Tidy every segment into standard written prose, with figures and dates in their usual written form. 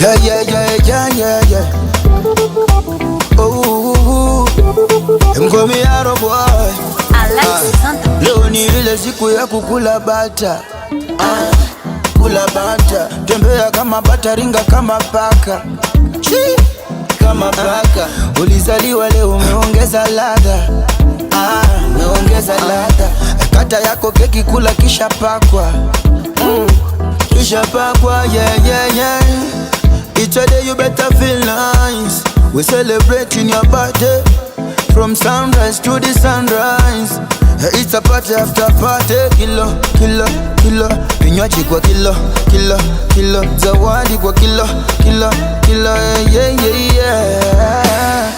Yeah. Oh, mkomi yaro boy. Leo ni ile siku ya kukula bata. Kula bata. Tembea kama bata, ringa kama paka. Kama paka. Ulizaliwa leo umeongeza ladha. Umeongeza ladha. Kata yako keki kula kisha pakwa. Kisha pakwa, yeah. Each day you better feel nice. We celebrating your birthday from sunrise to the sunrise. It's a party after party. Kilo vinywaji kwa kilo zawadi kwa kilo yeah.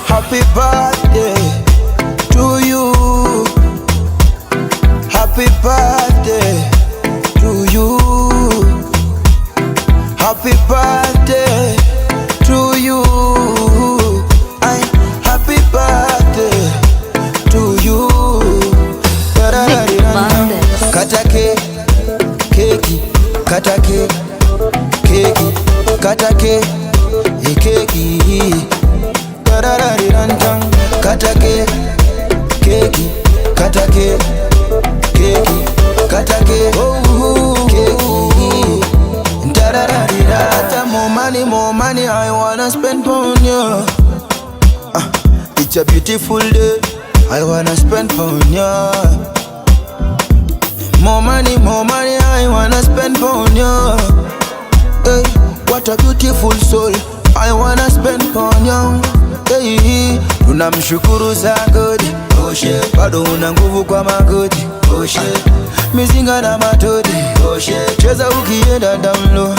Happy birthday to you. Happy birthday to you. Happy birthday to you. Happy birthday to you. Kata keki, kata keki, kata keki. Kata keki, kata keki, kata More money, I wanna spend on you. It's a beautiful day, I wanna spend on you. More money, I wanna spend on you. Hey, what a beautiful soul, I wanna spend on you. Hey, tunamshukuru za God, oh shit. Bado una nguvu kwa magoti, oh shit. Mizinga na matodi, oh shit. Cheza ukienda down low.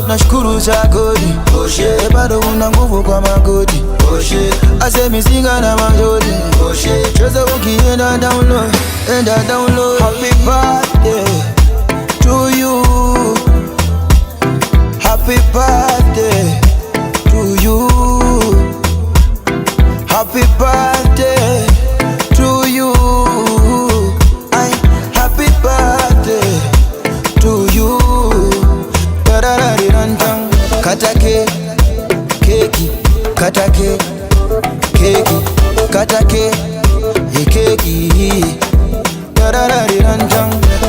Nashukuru za God, oh shit. Bado una nguvu kwa magoti, oh shit. Ase mizinga na matodi, oh shit. Cheza ukienda down low. Happy birthday to you. Happy birthday to you. Happy birthday to you. Happy birthday to you. Kata keki, kata keki, kata keki.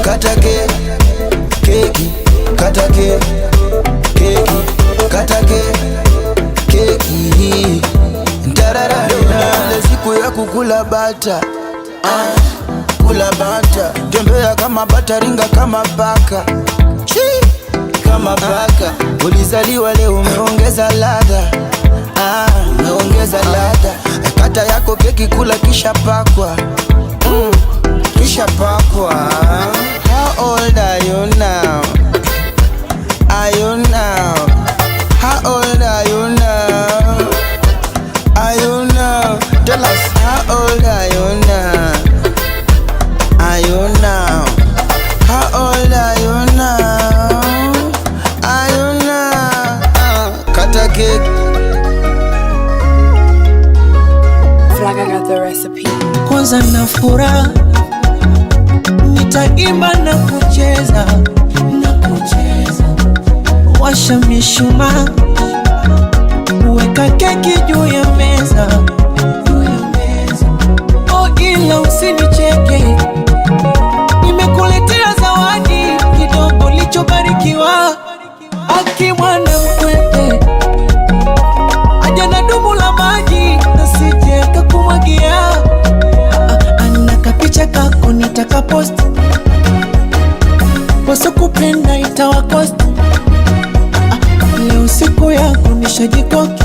Kata keki, kata keki, kata keki. Siku ya kukula bata. Kula bata. Tembea kama bata, ringa kama paka. Kama paka. Ulizaliwa leo umeongeza ladha. Umeongeza ladha. Kata yako keki kula kisha pakwa. Kisha pakwa. How old are you now? Are you now? How old are you now? Are you now? Tell us, how old are you now? Are you now? How old are you now? Are you now? Kata cake. Flag, I got the recipe. Kwanza na furaha, nitaimba na kucheza, washa mishumaa, weka keki juu ya meza. Oh, ila usinicheke, nimekuletea zawadi kidogo lichobarikiwa. Aki mwana mkwete, aja na dumu la maji nasije kakumwagia. Anaka picha kako nitaka post, waso kupenda itawakost. Leo siku yako nishajikoki,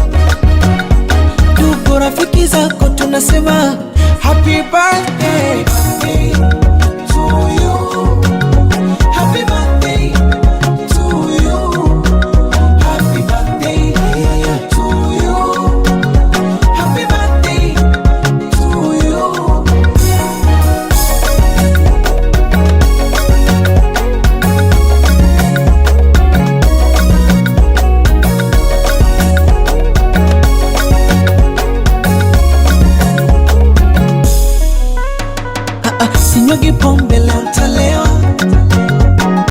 ndugu rafiki zako tunasema happy birthday.